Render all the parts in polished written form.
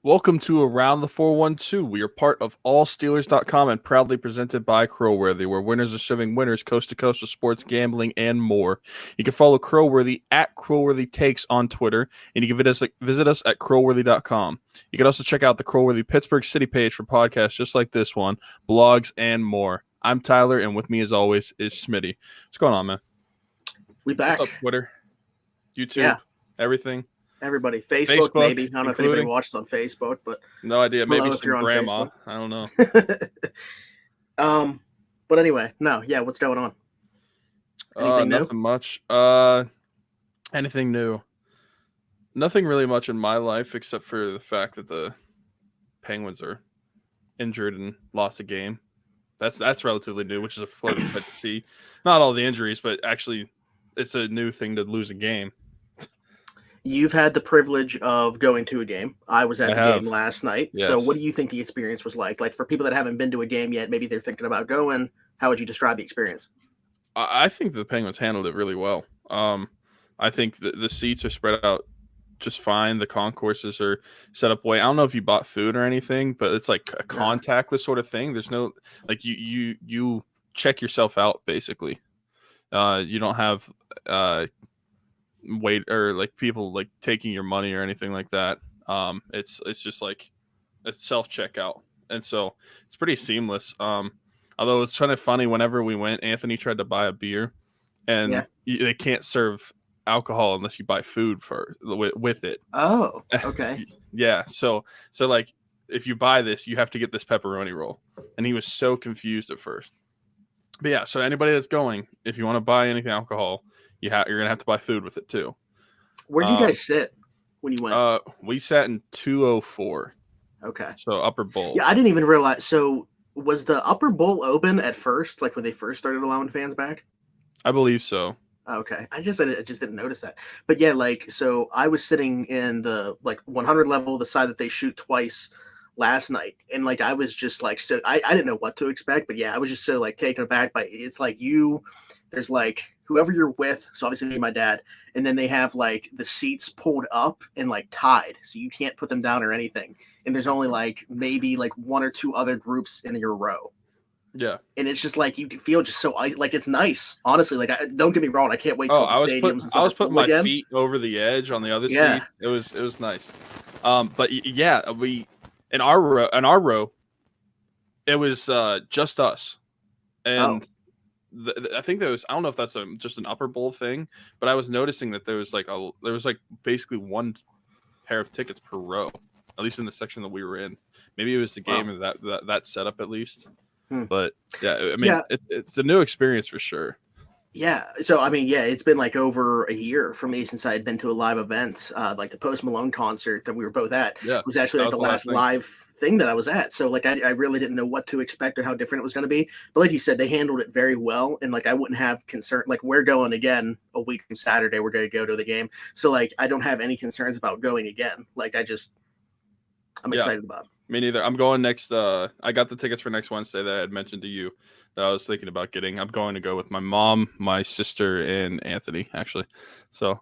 Welcome to Around the 412. We are part of allsteelers.com and proudly presented by Crowworthy, where winners are serving winners coast to coast with sports, gambling, and more. You can follow Crowworthy at Crowworthy Takes on Twitter, and you can visit us at crowworthy.com. You can also check out the Crowworthy Pittsburgh City page for podcasts just like this one, blogs, and more. I'm Tyler, and with me, as always, is Smitty. What's going on, man? We back. What's up, Twitter, YouTube, Yeah. Everything? Everybody. Facebook maybe. I don't know if anybody watches on Facebook, but no idea. Maybe some grandma. Facebook. I don't know. But anyway, no, yeah, what's going on? Anything new? Nothing much. Anything new? Nothing really much in my life except for the fact that the Penguins are injured and lost a game. That's relatively new, which is a pleasant sight to see. Not all the injuries, but actually it's a new thing to lose a game. You've had the privilege of going to a game. I was at the game last night. Yes. So what do you think the experience was like? Like for people that haven't been to a game yet, maybe they're thinking about going. How would you describe the experience? I think the Penguins handled it really well. I think the seats are spread out just fine. The concourses are set up way. I don't know if you bought food or anything, but it's like a contactless sort of thing. There's no like you check yourself out basically. You don't have wait or like people like taking your money or anything like that. It's just like a self checkout, and so it's pretty seamless. Although it's kind of funny, whenever we went, Anthony tried to buy a beer, and they can't serve alcohol unless you buy food with it. Oh, okay. Yeah, so like if you buy this, you have to get this pepperoni roll, and he was so confused at first. But yeah, so anybody that's going, if you want to buy anything alcohol, you're gonna have to buy food with it too. Where'd you guys sit when you went? We sat in 204. Okay. So upper bowl. Yeah, I didn't even realize. So was the upper bowl open at first, like when they first started allowing fans back? I believe so. Okay. I just didn't notice that. But yeah, like so I was sitting in the like 100 level, the side that they shoot twice last night, and like I was just like, so I didn't know what to expect, but yeah, I was just so like taken aback by it's like there's like whoever you're with, so obviously me and my dad, and then they have like the seats pulled up and like tied, so you can't put them down or anything, and there's only like maybe like one or two other groups in your row. Yeah, and it's just like you feel just so like it's nice, honestly. Like don't get me wrong, I can't wait till the stadiums. I was putting my feet over the edge on the other seat. It was nice. But yeah, we in our row, it was just us, and I think there was. I don't know if that's just an upper bowl thing, but I was noticing that there was like basically one pair of tickets per row, at least in the section that we were in. Maybe it was the game of that setup at least. But yeah, I mean, it's a new experience for sure. Yeah. So, I mean, yeah, it's been like over a year for me since I had been to a live event, like the Post Malone concert that we were both at. Yeah, was actually like the last live thing that I was at. So, like, I really didn't know what to expect or how different it was going to be. But like you said, they handled it very well. And like, I wouldn't have concern. Like, we're going again a week from Saturday. We're going to go to the game. So, like, I don't have any concerns about going again. Like, I'm excited about it. Me neither. I'm going next. I got the tickets for next Wednesday that I had mentioned to you that I was thinking about getting. I'm going to go with my mom, my sister, and Anthony, actually. So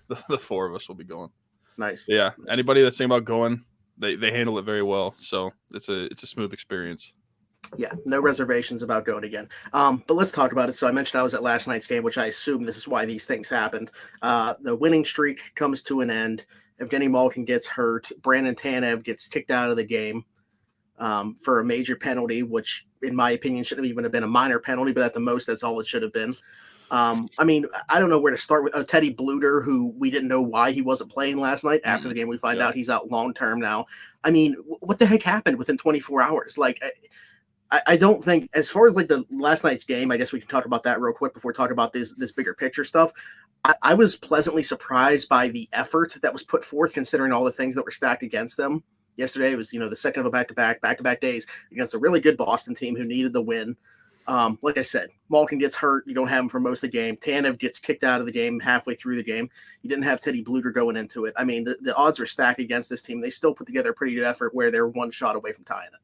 the four of us will be going. Nice. But yeah. Nice. Anybody that's thinking about going, they handle it very well. So it's a smooth experience. Yeah, no reservations about going again. But let's talk about it. So I mentioned I was at last night's game, which I assume this is why these things happened. The winning streak comes to an end. Evgeny Malkin gets hurt. Brandon Tanev gets kicked out of the game for a major penalty, which, in my opinion, shouldn't even have been a minor penalty, but at the most, that's all it should have been. I mean, I don't know where to start with. Teddy Bluter, who we didn't know why he wasn't playing last night. After the game, we find out he's out long-term now. I mean, what the heck happened within 24 hours? Like, I don't think, as far as like the last night's game, I guess we can talk about that real quick before we talk about this bigger picture stuff. I was pleasantly surprised by the effort that was put forth, considering all the things that were stacked against them. Yesterday was, the second of a back-to-back days against a really good Boston team who needed the win. Like I said, Malkin gets hurt. You don't have him for most of the game. Tanev gets kicked out of the game halfway through the game. You didn't have Teddy Bluter going into it. I mean, the odds are stacked against this team. They still put together a pretty good effort where they're one shot away from tying it.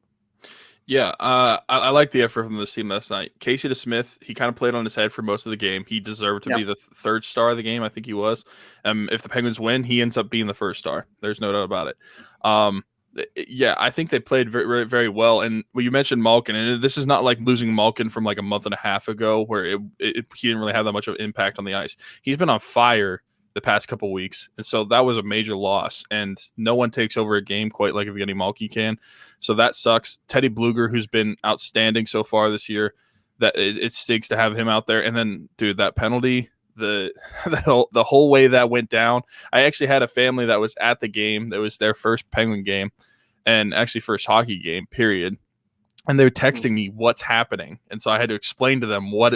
Yeah, I like the effort from this team last night. Casey DeSmith, he kind of played on his head for most of the game. He deserved to be the third star of the game. I think he was. If the Penguins win, he ends up being the first star. There's no doubt about it. Yeah, I think they played very, very, very well. And when you mentioned Malkin, and this is not like losing Malkin from like a month and a half ago, where he didn't really have that much of an impact on the ice. He's been on fire the past couple weeks, and so that was a major loss. And no one takes over a game quite like Evgeny Malkin can, so that sucks. Teddy Bluger, who's been outstanding so far this year, that it stinks to have him out there. And then, dude, that penalty. The whole way that went down. I actually had a family that was at the game. That was their first Penguin game, and actually first hockey game, period. And they were texting me what's happening, and so I had to explain to them what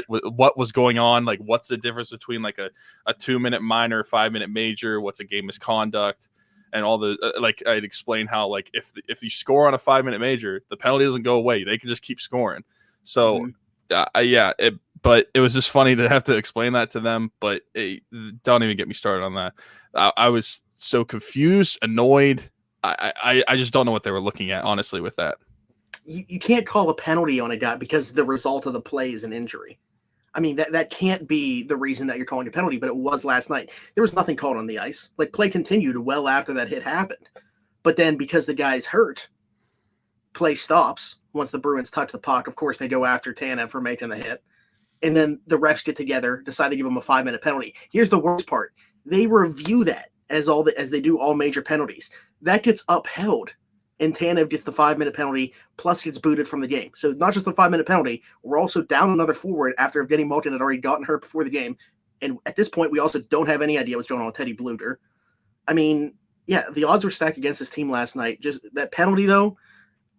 was going on. Like, what's the difference between like a 2-minute minor, 5-minute major? What's a game misconduct? And all the like, I'd explain how like if you score on a 5-minute major, the penalty doesn't go away. They can just keep scoring. So but it was just funny to have to explain that to them. But don't even get me started on that. I was so confused, annoyed. I just don't know what they were looking at, honestly, with that. You can't call a penalty on a guy because the result of the play is an injury. I mean, that can't be the reason that you're calling a penalty, but it was last night. There was nothing called on the ice. Like, play continued well after that hit happened. But then because the guy's hurt, play stops once the Bruins touch the puck. Of course, they go after Tanev for making the hit. And then the refs get together, decide to give him a 5-minute penalty. Here's the worst part. They review that as they do all major penalties. That gets upheld, and Tanev gets the 5-minute penalty, plus gets booted from the game. So not just the 5-minute penalty, we're also down another forward after Evgeny Malkin had already gotten hurt before the game. And at this point, we also don't have any idea what's going on with Teddy Bluger. I mean, yeah, the odds were stacked against this team last night. Just that penalty, though,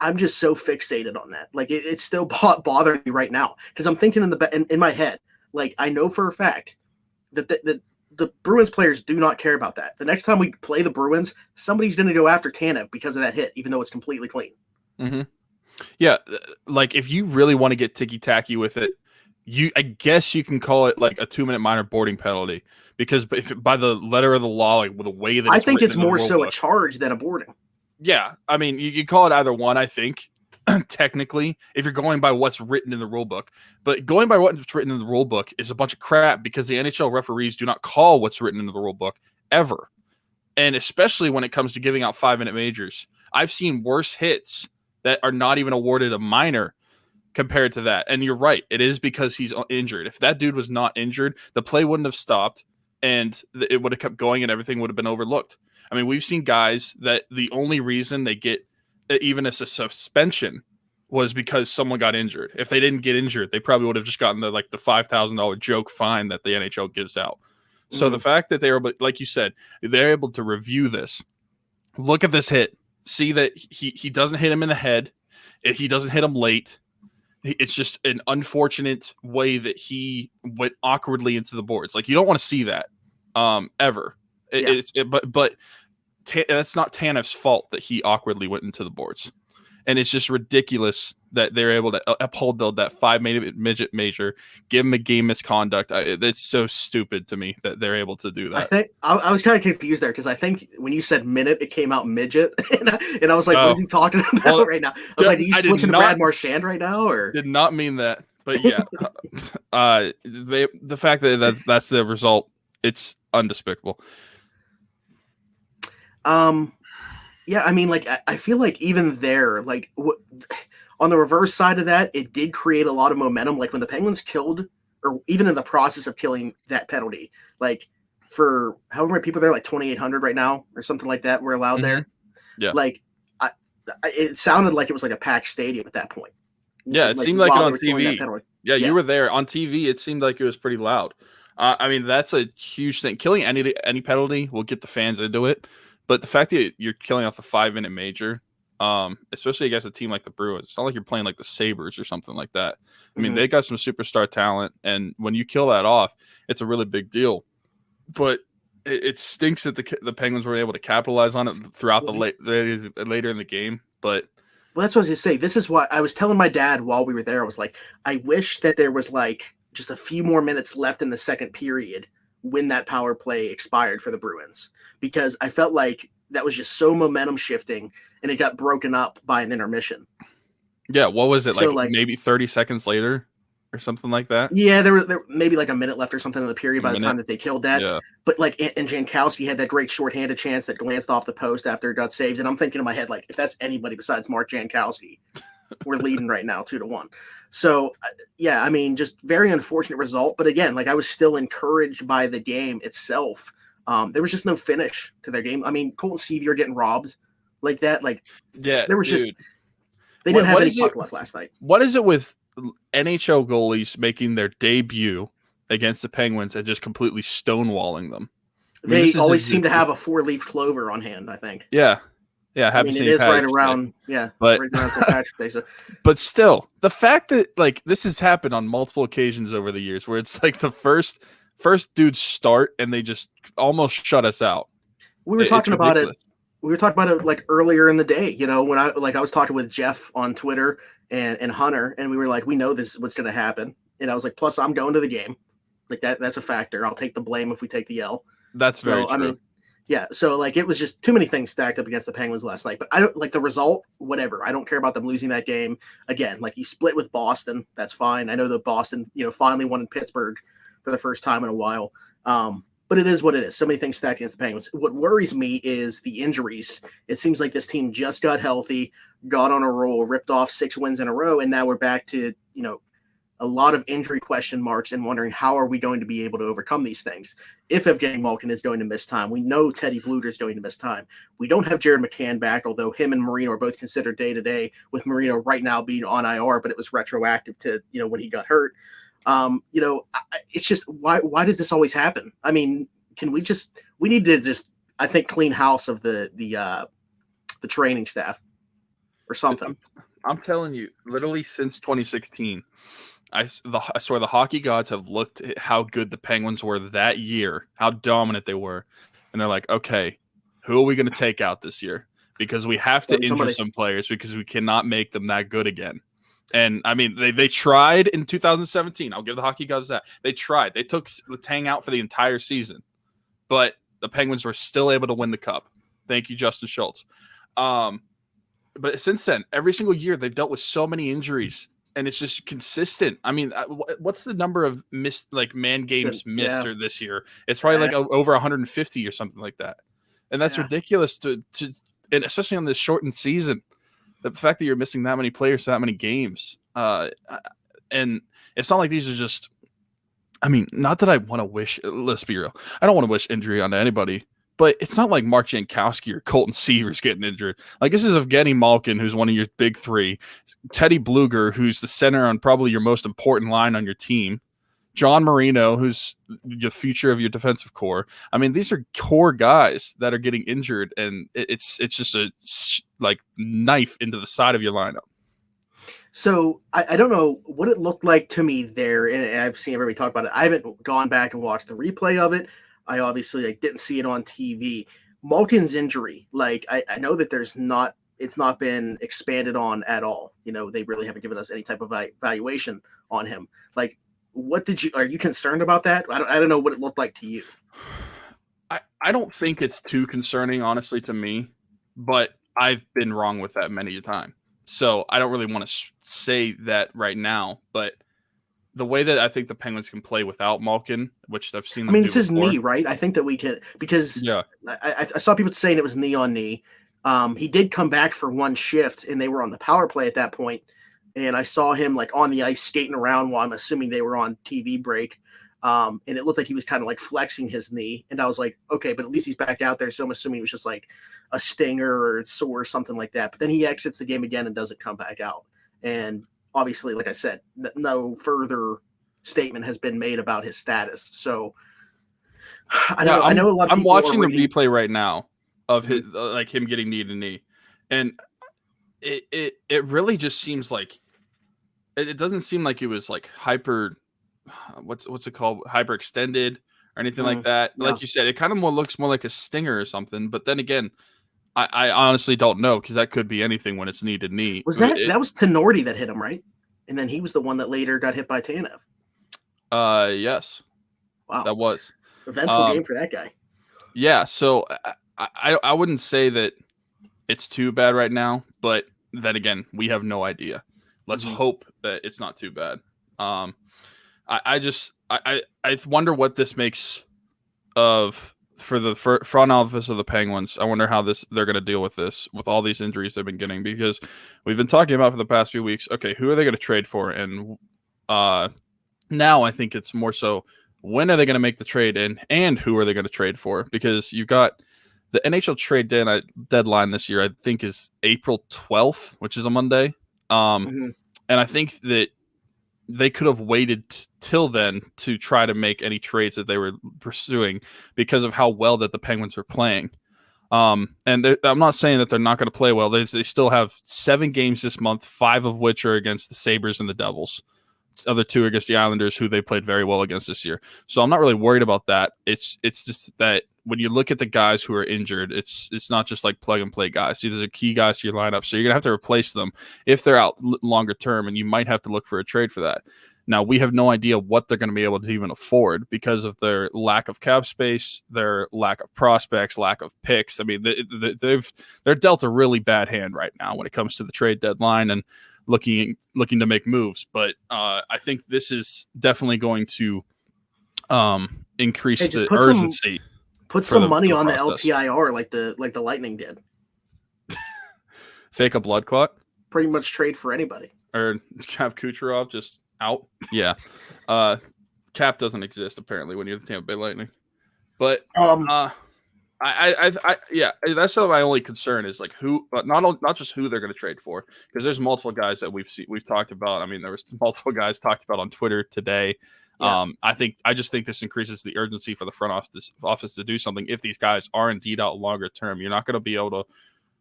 I'm just so fixated on that. Like, it's still bothering me right now because I'm thinking in my head, like, I know for a fact that the Bruins players do not care about that. The next time we play the Bruins, somebody's going to go after Tanev because of that hit, even though it's completely clean. Mm-hmm. Yeah, like if you really want to get ticky-tacky with it, I guess you can call it like a 2-minute minor boarding penalty because if by the letter of the law, like with the way that I think it's more so a charge than a boarding. Yeah, I mean, you could call it either one, I think, technically, if you're going by what's written in the rule book. But going by what's written in the rule book is a bunch of crap because the NHL referees do not call what's written in the rule book ever. And especially when it comes to giving out 5-minute majors. I've seen worse hits that are not even awarded a minor compared to that. And you're right, it is because he's injured. If that dude was not injured, the play wouldn't have stopped and it would have kept going and everything would have been overlooked. I mean, we've seen guys that the only reason they get even as a suspension was because someone got injured. If they didn't get injured, they probably would have just gotten the $5,000 joke fine that the NHL gives out. So the fact that they're able, like you said, they're able to review this, look at this hit, see that he doesn't hit him in the head, if he doesn't hit him late. It's just an unfortunate way that he went awkwardly into the boards. Like, you don't want to see that ever. But that's not Tanev's fault that he awkwardly went into the boards. And it's just ridiculous that they're able to uphold that 5-minute midget major, give him a game misconduct. It's so stupid to me that they're able to do that. I think I was kind of confused there because I think when you said minute, it came out midget, and I was like, what is he talking about right now? I was like, are you switching to Brad Marchand right now? Or did not mean that, but yeah, the fact that that's the result, it's undespicable. Yeah, I mean, like, I feel like even there, like, on the reverse side of that, it did create a lot of momentum. Like, when the Penguins killed, or even in the process of killing that penalty, like, for however many people there, like 2,800 right now, or something like that, were allowed there. Yeah. Like, it sounded like it was like a packed stadium at that point. Yeah, it seemed like on TV. Yeah, you were there. On TV, it seemed like it was pretty loud. I mean, that's a huge thing. Killing any penalty will get the fans into it. But the fact that you're killing off a 5-minute major, especially against a team like the Bruins, it's not like you're playing like the Sabres or something like that. I mean, they got some superstar talent, and when you kill that off, it's a really big deal. But it stinks that the Penguins were able to capitalize on it throughout the later in the game. But well, that's what I was going to say. This is what I was telling my dad while we were there. I was like, I wish that there was like just a few more minutes left in the second period when that power play expired for the Bruins, because I felt like that was just so momentum shifting and it got broken up by an intermission. Yeah. What was it? So like maybe 30 seconds later or something like that. Yeah, there maybe like a minute left or something in the period by the time that they killed that. Yeah. But like, and Jankowski had that great shorthanded chance that glanced off the post after it got saved. And I'm thinking in my head, like, if that's anybody besides Mark Jankowski, we're leading right now 2-1. So yeah, I mean, just very unfortunate result. But again, like I was still encouraged by the game itself. There was just no finish to their game. I mean, Colton Sevier getting robbed like that. Like, yeah, there was dude. just they didn't have any puck luck last night. What is it with NHL goalies making their debut against the Penguins and just completely stonewalling them? I mean, they always seem to have a 4-leaf clover on hand, I think. Yeah. Yeah, I mean, it is right around, right around St. Patrick's Day. So. But still, the fact that like this has happened on multiple occasions over the years, where it's like the first dudes start and they just almost shut us out. We were talking about it. We were talking about it like earlier in the day. When I was talking with Jeff on Twitter and Hunter, and we were like, we know this is what's going to happen. And I was like, plus I'm going to the game, like that's a factor. I'll take the blame if we take the L. That's very true. I mean, yeah, so like it was just too many things stacked up against the Penguins last night. But I don't like the result, whatever. I don't care about them losing that game. Again, like you split with Boston, that's fine. I know that Boston, finally won in Pittsburgh for the first time in a while. But it is what it is. So many things stacked against the Penguins. What worries me is the injuries. It seems like this team just got healthy, got on a roll, ripped off 6 wins in a row, and now we're back to, a lot of injury question marks and wondering how are we going to be able to overcome these things. If Evgeny Malkin is going to miss time, we know Teddy Bluger is going to miss time. We don't have Jared McCann back, although him and Marino are both considered day-to-day, with Marino right now being on IR, but it was retroactive to, when he got hurt. It's just, why does this always happen? I mean, we need to just, I think, clean house of the training staff or something. I'm telling you, literally since 2016, I swear the hockey gods have looked at how good the Penguins were that year, how dominant they were. And they're like, okay, who are we going to take out this year? Because we have to injure some players because we cannot make them that good again. And I mean, they tried in 2017. I'll give the hockey gods that. They tried. They took Letang out for the entire season, but the Penguins were still able to win the cup. Thank you, Justin Schultz. But since then, every single year they've dealt with so many injuries, and it's just consistent. I mean, what's the number of man games missed or this year? It's probably like over 150 or something like that, and that's ridiculous to and especially on this shortened season. The fact that you're missing that many players, that many games, and it's not like these are just. I mean, not that I want to wish. Let's be real. I don't want to wish injury onto anybody. But it's not like Mark Jankowski or Colton Seaver's getting injured. Like, this is Evgeny Malkin, who's one of your big three. Teddy Bluger, who's the center on probably your most important line on your team. John Marino, who's the future of your defensive core. I mean, these are core guys that are getting injured, and it's just a knife into the side of your lineup. So I don't know what it looked like to me there, and I've seen everybody talk about it. I haven't gone back and watched the replay of it. I obviously didn't see it on TV. Malkin's injury, I know that it's not been expanded on at all. They really haven't given us any type of evaluation on him. Like, are you concerned about that? I don't know what it looked like to you. I don't think it's too concerning, honestly, to me, but I've been wrong with that many a time. So I don't really want to say that right now, but the way that I think the Penguins can play without Malkin, which I've seen them do it's his knee, right? I think that we can, because I saw people saying it was knee on knee. He did come back for one shift, and they were on the power play at that point, and I saw him on the ice skating around while I'm assuming they were on TV break, and it looked like he was kind of flexing his knee, and I was like, okay, but at least he's back out there, so I'm assuming it was just a stinger or a sore or something like that. But then he exits the game again and doesn't come back out, and obviously, like I said, no further statement has been made about his status. So I know a lot of people. I'm watching the replay right now of his him getting knee to knee, and it really just seems like it doesn't seem like it was hyper. What's it called? Hyperextended or anything like that. Yeah. Like you said, it kind of looks more like a stinger or something. But then again, I honestly don't know, because that could be anything when it's knee to knee. Was that was Tenorti that hit him, right? And then he was the one that later got hit by Tanev. Yes. Wow. That was eventful game for that guy. Yeah, so I wouldn't say that it's too bad right now, but then again, we have no idea. Let's hope that it's not too bad. I wonder what this makes for the front office of the Penguins. I wonder how they're going to deal with this, with all these injuries they've been getting, because we've been talking about for the past few weeks. Okay, who are they going to trade for? And now I think it's more so, when are they going to make the trade, and who are they going to trade for? Because you got the NHL trade deadline this year, I think, is April 12th, which is a Monday. And I think that they could have waited till then to try to make any trades that they were pursuing, because of how well that the Penguins were playing. And I'm not saying that they're not going to play well. They still have 7 games this month, 5 of which are against the Sabres and the Devils. Other 2 against the Islanders, who they played very well against this year. So I'm not really worried about that. It's just that when you look at the guys who are injured, it's not just like plug and play guys. These are key guys to your lineup, so you're gonna have to replace them if they're out longer term, and you might have to look for a trade for that. Now, we have no idea what they're going to be able to even afford because of their lack of cap space, their lack of prospects, lack of picks. I mean, they're dealt a really bad hand right now when it comes to the trade deadline and looking to make moves. But I think this is definitely going to increase the urgency. Put some money on the LTIR like the Lightning did. Fake a blood clot? Pretty much trade for anybody. Or have Kucherov just out? Yeah. Cap doesn't exist apparently when you're the Tampa Bay Lightning. But yeah, that's my only concern is like who, but not just who they're going to trade for, because there's multiple guys that we've talked about. I mean, there was multiple guys talked about on Twitter today. Yeah. I just think this increases the urgency for the front office to do something. If these guys are indeed out longer term, you're not going to be able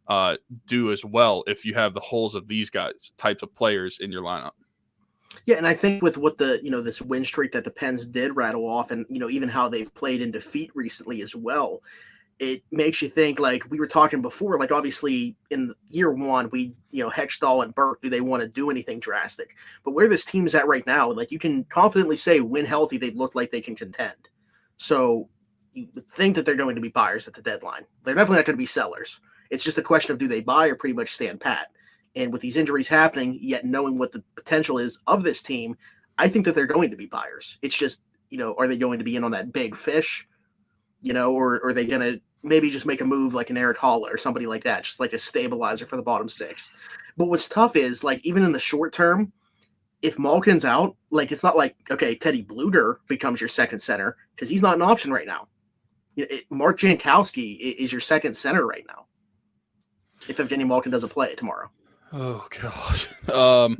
to do as well if you have the holes of these guys types of players in your lineup. Yeah, and I think with what this win streak that the Pens did rattle off, and even how they've played in defeat recently as well, it makes you think, like we were talking before, like obviously in year one, Hextall and Burke, do they want to do anything drastic? But where this team's at right now, like you can confidently say when healthy, they look like they can contend. So you would think that they're going to be buyers at the deadline. They're definitely not going to be sellers. It's just a question of do they buy or pretty much stand pat. And with these injuries happening, yet knowing what the potential is of this team, I think that they're going to be buyers. It's just, are they going to be in on that big fish? Or are they going to maybe just make a move like an Eric Haula or somebody like that, just like a stabilizer for the bottom 6. But what's tough is, like, even in the short term, if Malkin's out, like, it's not like, okay, Teddy Bluder becomes your second center, because he's not an option right now. Mark Jankowski is your second center right now, if Evgeny Malkin doesn't play tomorrow. Oh, God.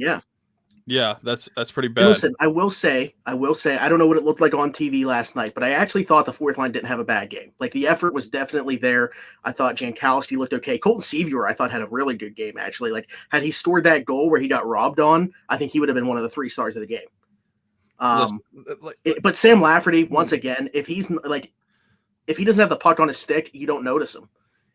Yeah, that's pretty bad. And listen, I will say, I don't know what it looked like on TV last night, but I actually thought the fourth line didn't have a bad game. Like, the effort was definitely there. I thought Jankowski looked okay. Colton Sevier, I thought, had a really good game, actually. Like, had he scored that goal where he got robbed on, I think he would have been one of the 3 stars of the game. But Sam Lafferty, once again, if he doesn't have the puck on his stick, you don't notice him.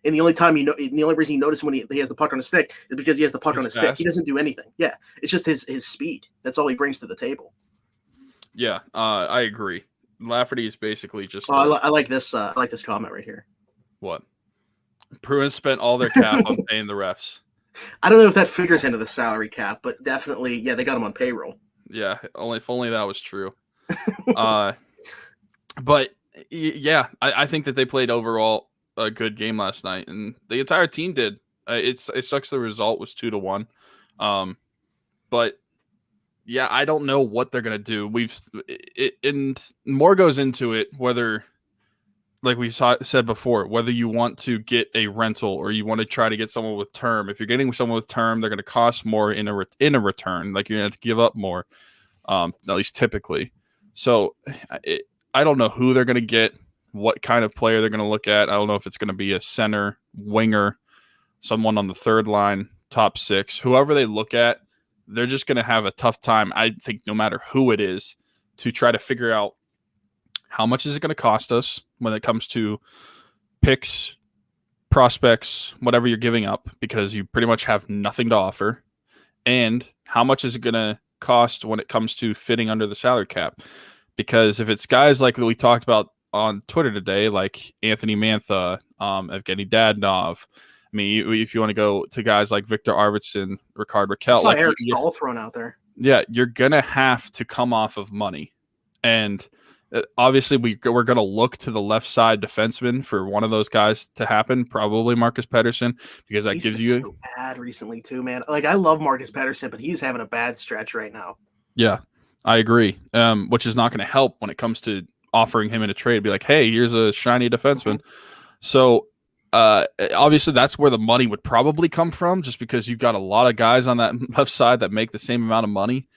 And the only reason you notice when he has the puck on his stick is because he has the puck on his stick. He doesn't do anything. Yeah, it's just his speed. That's all he brings to the table. Yeah, I agree. Lafferty is basically just. I like this. I like this comment right here. What? Bruins spent all their cap on paying the refs. I don't know if that figures into the salary cap, but definitely, yeah, they got him on payroll. Yeah, if only that was true. But yeah, I think that they played overall a good game last night, and the entire team did. It sucks the result was 2-1, but yeah, I don't know what they're gonna do. And more goes into it, whether, like we said before, whether you want to get a rental or you want to try to get someone with term. If you're getting someone with term, they're going to cost more in a return. Like, you're going to have to give up more, at least typically. So I don't know who they're going to get, what kind of player they're going to look at. I don't know if it's going to be a center, winger, someone on the third line, top 6. Whoever they look at, they're just going to have a tough time, I think, no matter who it is, to try to figure out how much is it going to cost us when it comes to picks, prospects, whatever you're giving up, because you pretty much have nothing to offer, and how much is it going to cost when it comes to fitting under the salary cap. Because if it's guys like we talked about on Twitter today, like Anthony Mantha, Evgeny Dadonov, I mean, if you want to go to guys like Victor Arvidsson, Ricard Raquel, like Eric Stahl thrown out there. Yeah, you're gonna have to come off of money, and obviously we're gonna look to the left side defenseman for one of those guys to happen. Probably Marcus Pettersson, because that He's gives been you so bad recently too, man. Like I love Marcus Pettersson, but he's having a bad stretch right now. Yeah, I agree. Which is not going to help when it comes to offering him in a trade. Be like, hey, here's a shiny defenseman. Mm-hmm. So obviously that's where the money would probably come from, just because you've got a lot of guys on that left side that make the same amount of money.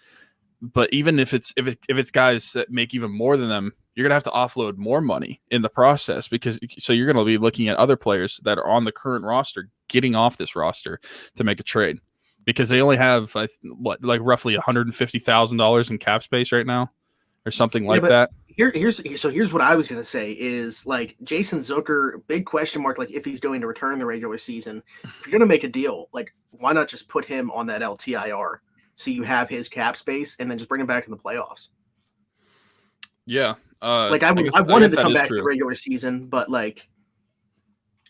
But even if it's guys that make even more than them, you're gonna have to offload more money in the process, because so you're gonna be looking at other players that are on the current roster getting off this roster to make a trade, because they only have like roughly $150,000 in cap space right now, or something like that. Here's what I was gonna say is, like, Jason Zucker, big question mark, like if he's going to return the regular season. If you're gonna make a deal, like why not just put him on that LTIR so you have his cap space and then just bring him back in the playoffs? Yeah. Like I wanted to come back to the regular season, but like,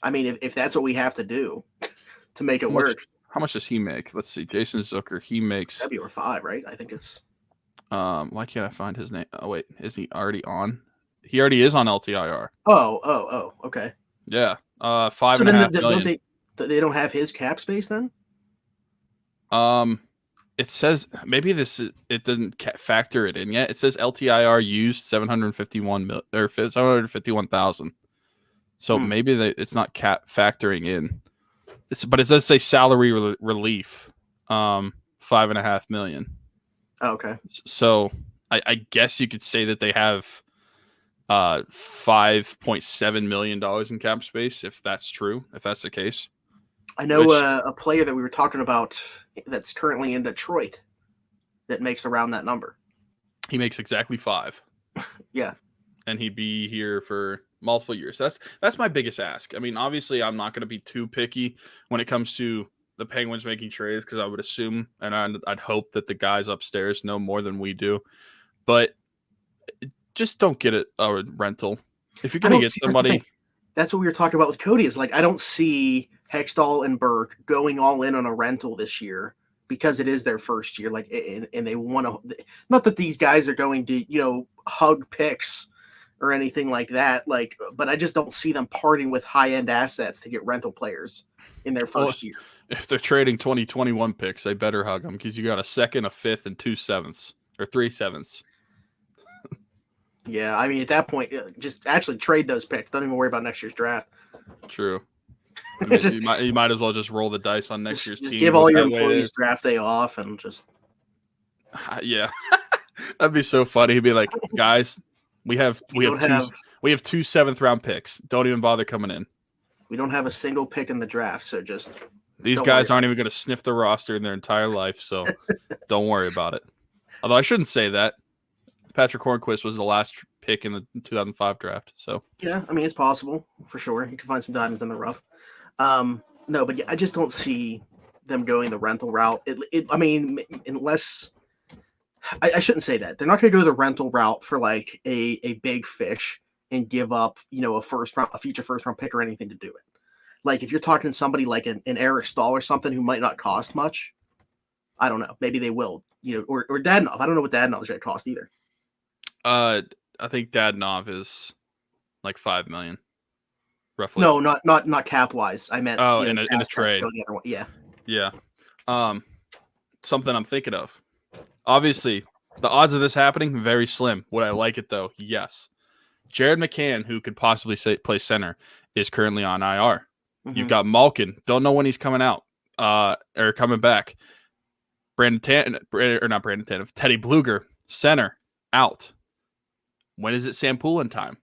I mean, if that's what we have to do to make it work. How much does he make? Let's see. Jason Zucker, he makes February 5, right? I think it's. Why can't I find his name? Oh wait, is he already on? He already is on LTIR. Oh, okay. Yeah. $5.5 million. They don't have his cap space then? It says maybe it doesn't factor it in yet. It says LTIR used 751,000. So maybe it's not cap factoring in. But it does say salary relief, $5.5 million. Oh, okay. So I guess you could say that they have $5.7 million in cap space, if that's true, if that's the case. I know a player that we were talking about that's currently in Detroit that makes around that number. He makes exactly 5. Yeah. And he'd be here for multiple years. That's my biggest ask. I mean, obviously, I'm not going to be too picky when it comes to the Penguins making trades, because I would assume and I'd hope that the guys upstairs know more than we do. But just don't get a rental. If you're going to get somebody. That's what we were talking about with Cody, is like, I don't see Hextall and Burke going all in on a rental this year because it is their first year. Like, and they want to, not that these guys are going to, hug picks or anything like that. Like, but I just don't see them parting with high end assets to get rental players in their first year. If they're trading 2021 picks, they better hug them, because you got a second, a fifth, and 2 sevenths or 3 sevenths. Yeah, I mean, at that point, just actually trade those picks. Don't even worry about next year's draft. True. I mean, you might as well just roll the dice on next year's team. Give all your employees draft day off and just. Yeah, that'd be so funny. He'd be like, guys, we have 2 7th round picks. Don't even bother coming in. We don't have a single pick in the draft, so just. These guys aren't even going to sniff the roster in their entire life, so don't worry about it. Although I shouldn't say that. Patrick Hornquist was the last pick in the 2005 draft. So yeah, I mean, it's possible for sure. You can find some diamonds in the rough. No, but yeah, I just don't see them going the rental route. I mean, unless I shouldn't say that. They're not going to go the rental route for like a big fish and give up, a future first round pick or anything to do it. Like if you're talking to somebody like an Eric Stahl or something who might not cost much, I don't know. Maybe they will, or Dadonov. I don't know what Dadonov is going to cost either. I think Dadonov is like $5 million, roughly. No, not cap wise. I meant in a trade. Yeah. Something I'm thinking of. Obviously, the odds of this happening very slim. Would I like it though? Yes. Jared McCann, who could possibly play center, is currently on IR. Mm-hmm. You've got Malkin. Don't know when he's coming out or coming back. Teddy Bluger, center, out. When is it Sam Poulin time?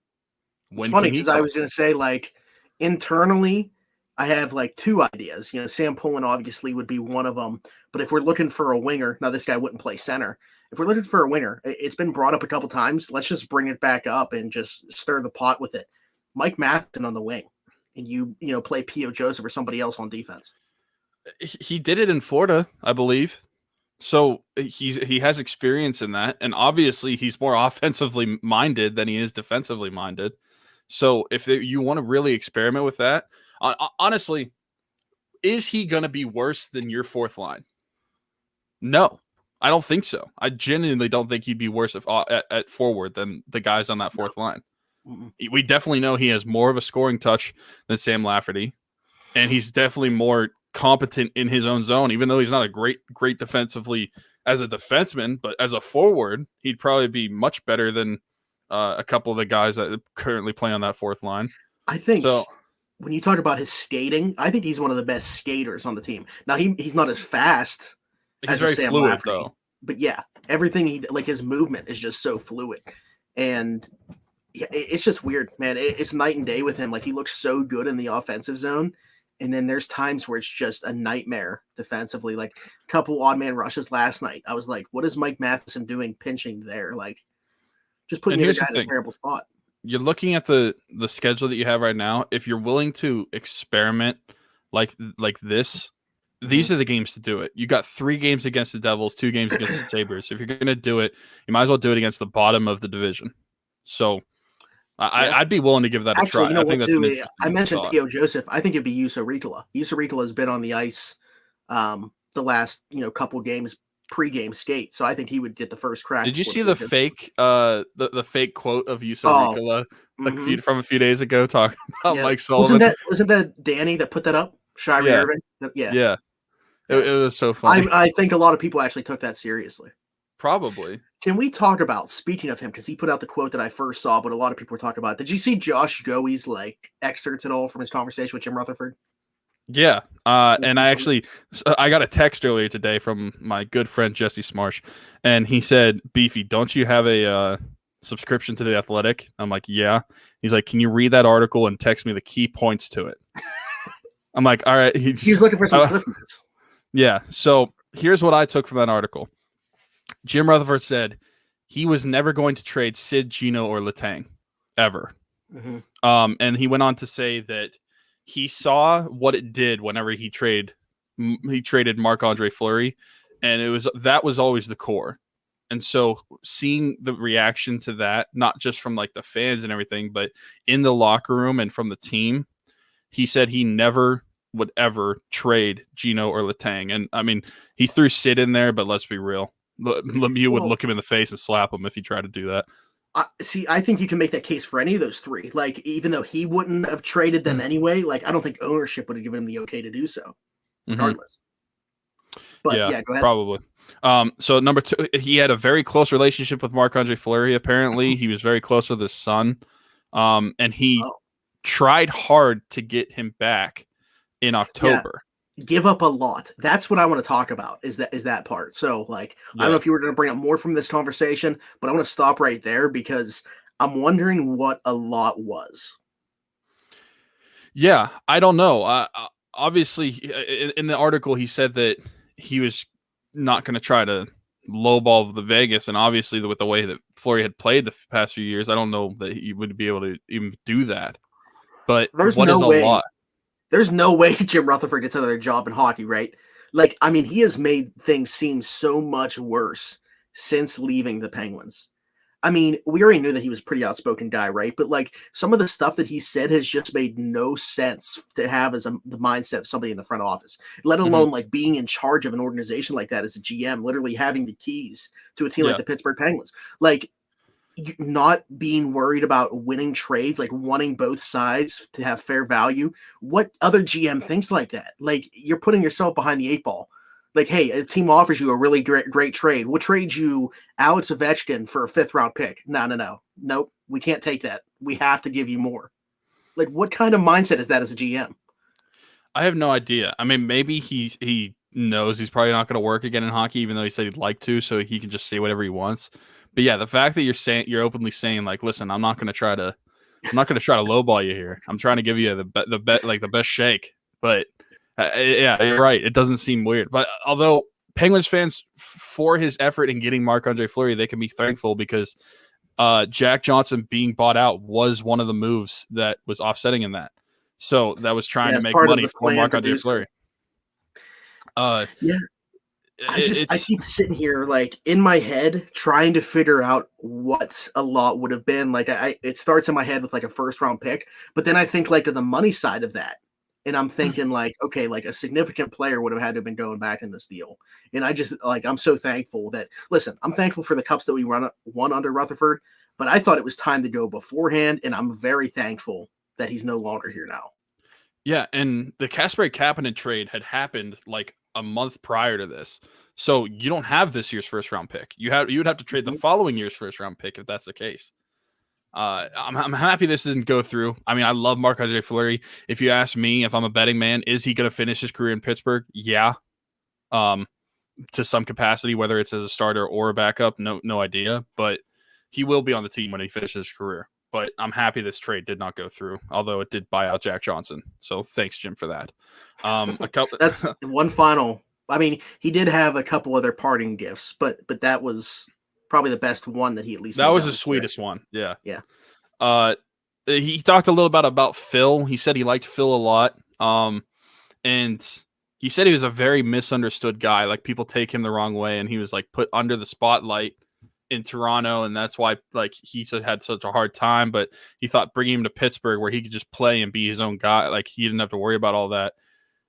It's funny because I was going to say, like, internally, I have like 2 ideas. Sam Poulin obviously would be one of them. But if we're looking for a winger, now this guy wouldn't play center. If we're looking for a winger, it's been brought up a couple times. Let's just bring it back up and just stir the pot with it. Mike Matheson on the wing, and you play P.O. Joseph or somebody else on defense. He did it in Florida, I believe. So he has experience in that, and obviously he's more offensively minded than he is defensively minded. So if you want to really experiment with that, honestly, is he going to be worse than your 4th line? No, I don't think so. I genuinely don't think he'd be worse at forward than the guys on that fourth line. We definitely know he has more of a scoring touch than Sam Lafferty, and he's definitely more competent in his own zone, even though he's not a great defensively as a defenseman, but as a forward, he'd probably be much better than a couple of the guys that currently play on that fourth line. I think when you talk about his skating, I think he's one of the best skaters on the team. Now he's not as fast as very Sam fluid Lafferty, though. But yeah, everything like his movement is just so fluid, and it's just weird, man. It's night and day with him. Like he looks so good in the offensive zone, and then there's times where it's just a nightmare defensively. Like a couple odd man rushes last night. I was like, what is Mike Matheson doing pinching there? Like just putting the other guy in a terrible spot. You're looking at the schedule that you have right now. If you're willing to experiment like this, these are the games to do it. You got 3 games against the Devils, 2 games against the Sabres. If you're going to do it, you might as well do it against the bottom of the division. So I'd be willing to give that a try. You know I think that's I mentioned P.O. Joseph. I think it'd be Juuso Riikola. Juuso Riikola has been on the ice the last couple games pre-game skate, so I think he would get the first crack. Did you see the fake the fake quote of Juuso Riikola from a few days ago talking about Mike Sullivan? Wasn't that Danny that put that up? Shirey Irving? Yeah. It was so funny. I think a lot of people actually took that seriously. Probably. Can we talk about, speaking of him, because he put out the quote that I first saw, but a lot of people were talking about it. Did you see Josh Goey's excerpts at all from his conversation with Jim Rutherford? Yeah. And I got a text earlier today from my good friend Jesse Smarsh, and he said, Beefy, don't you have a subscription to The Athletic? I'm like, yeah. He's like, can you read that article and text me the key points to it? I'm like, all right. He was looking for some cliff notes. Yeah. So here's what I took from that article. Jim Rutherford said he was never going to trade Sid, Gino, or Letang ever. And he went on to say that he saw what it did whenever he traded Marc-Andre Fleury, and that was always the core. And so seeing the reaction to that, not just from the fans and everything, but in the locker room and from the team, he said he never would ever trade Gino or Letang. And I mean, he threw Sid in there, but let's be real. Lemieux would look him in the face and slap him if he tried to do that. I think you can make that case for any of those 3. Even though he wouldn't have traded them anyway, I don't think ownership would have given him the okay to do so, regardless. But yeah, go ahead. Probably. So number 2, he had a very close relationship with Marc-Andre Fleury. Apparently, he was very close with his son, and he tried hard to get him back in October. Give up a lot. That's what I want to talk about is that part. So I don't know if you were going to bring up more from this conversation, but I want to stop right there because I'm wondering what a lot was. Yeah, I don't know. Obviously, in the article, he said that he was not going to try to lowball the Vegas, and obviously with the way that Fleury had played the past few years, I don't know that he would be able to even do that. But there's what is a lot? There's no way Jim Rutherford gets another job in hockey, right? He has made things seem so much worse since leaving the Penguins. We already knew that he was a pretty outspoken guy, right? But some of the stuff that he said has just made no sense to have as the mindset of somebody in the front office, let alone being in charge of an organization like that as a GM, literally having the keys to a team like the Pittsburgh Penguins. Not being worried about winning trades, wanting both sides to have fair value. What other GM thinks like that? You're putting yourself behind the 8 ball. Hey, a team offers you a really great trade. We'll trade you Alex Ovechkin for a 5th round pick. No. Nope. We can't take that. We have to give you more. What kind of mindset is that as a GM? I have no idea. Maybe he knows he's probably not going to work again in hockey, even though he said he'd like to, so he can just say whatever he wants. But yeah, the fact that you're openly saying listen, I'm not going to try to lowball you here. I'm trying to give you the best shake. But yeah, you're right. It doesn't seem weird. But although Penguins fans, for his effort in getting Marc-Andre Fleury, they can be thankful because Jack Johnson being bought out was one of the moves that was offsetting in that. So that was trying to make money for Marc-Andre Fleury. I keep sitting here in my head trying to figure out what a lot would have been. It starts in my head with a 1st round pick, but then I think of the money side of that. And I'm thinking like, okay, like a significant player would have had to have been going back in this deal. And I just like, I'm so thankful that, listen, I'm thankful for the cups that we won under Rutherford, but I thought it was time to go beforehand. And I'm very thankful that he's no longer here now. Yeah. And the Kasperi Kapanen trade had happened like a month prior to this. So you don't have this year's first round pick. You would have to trade the following year's first round pick if that's the case. I'm happy this didn't go through. I mean, I love Marc-Andre Fleury. If you ask me, if I'm a betting man, is he going to finish his career in Pittsburgh? Yeah. To some capacity, whether it's as a starter or a backup, no idea. But he will be on the team when he finishes his career. But I'm happy this trade did not go through, although it did buy out Jack Johnson. So thanks, Jim, for that. That's one final. I mean, he did have a couple other parting gifts, but that was probably the best one that he at least. That was the sweetest one. Yeah. Yeah. He talked a little bit about Phil. He said he liked Phil a lot. And he said he was a very misunderstood guy. Like people take him the wrong way, and he was like put under the spotlight in Toronto, and that's why like he had such a hard time. But he thought bringing him to Pittsburgh, where he could just play and be his own guy, like he didn't have to worry about all that,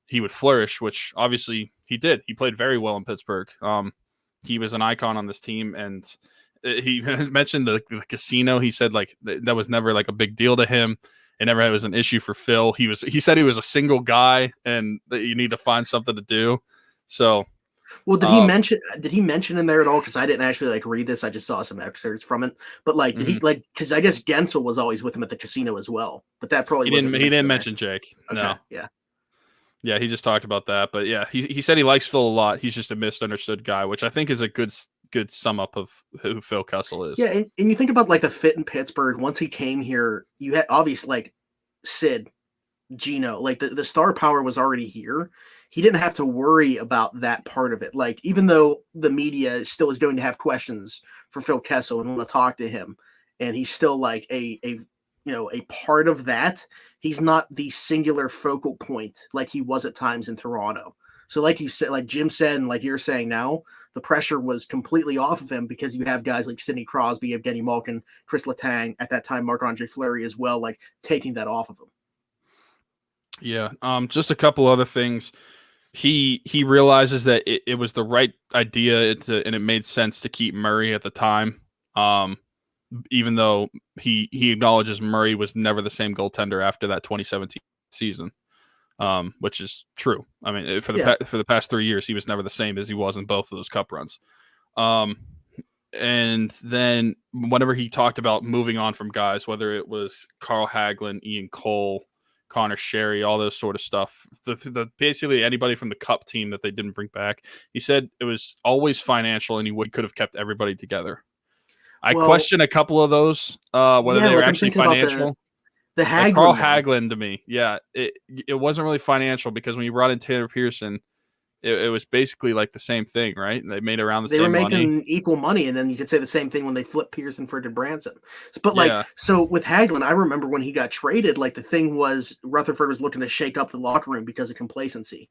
he would flourish. Which obviously he did. He played very well in Pittsburgh. He was an icon on this team, and he mentioned the casino. He said like that was never like a big deal to him. It never was an issue for Phil. He said he was a single guy, and that you need to find something to do. So. Well, did he mention in there at all? Because I didn't actually like read this. I just saw some excerpts from it. But like, did he like? Because I guess Gensel was always with him at the casino as well. But that probably he didn't mention Jake. Okay. No. Yeah. He just talked about that. But yeah, he said he likes Phil a lot. He's just a misunderstood guy, which I think is a good sum up of who Phil Kessel is. Yeah, and you think about like the fit in Pittsburgh. Once he came here, you had obviously like Sid, Gino, like the star power was already here. He didn't have to worry about that part of it. Like, even though the media still is going to have questions for Phil Kessel and want to talk to him, and he's still like a part of that, he's not the singular focal point like he was at times in Toronto. So like you said, like Jim said, and like you're saying now, the pressure was completely off of him because you have guys like Sidney Crosby, Evgeny Malkin, Chris Letang, at that time Marc-Andre Fleury as well, like taking that off of him. Yeah. Just a couple other things. He realizes that it was the right idea and it made sense to keep Murray at the time. Even though he acknowledges Murray was never the same goaltender after that 2017 season, which is true. I mean, for the past 3 years, he was never the same as he was in both of those cup runs. And then whenever he talked about moving on from guys, whether it was Carl Hagelin, Ian Cole, Connor Sherry, all those sort of stuff, basically anybody from the cup team that they didn't bring back, he said it was always financial and he could have kept everybody together. I question a couple of those, whether they were actually financial. The Hagelin, like Carl Hagelin to me, it wasn't really financial because when you brought in Tanner Pearson, it was basically like the same thing, right? They made around the same money. They were making equal money, and then you could say the same thing when they flipped Pearson for DeBranson. But so with Hagelin, I remember when he got traded, like the thing was Rutherford was looking to shake up the locker room because of complacency.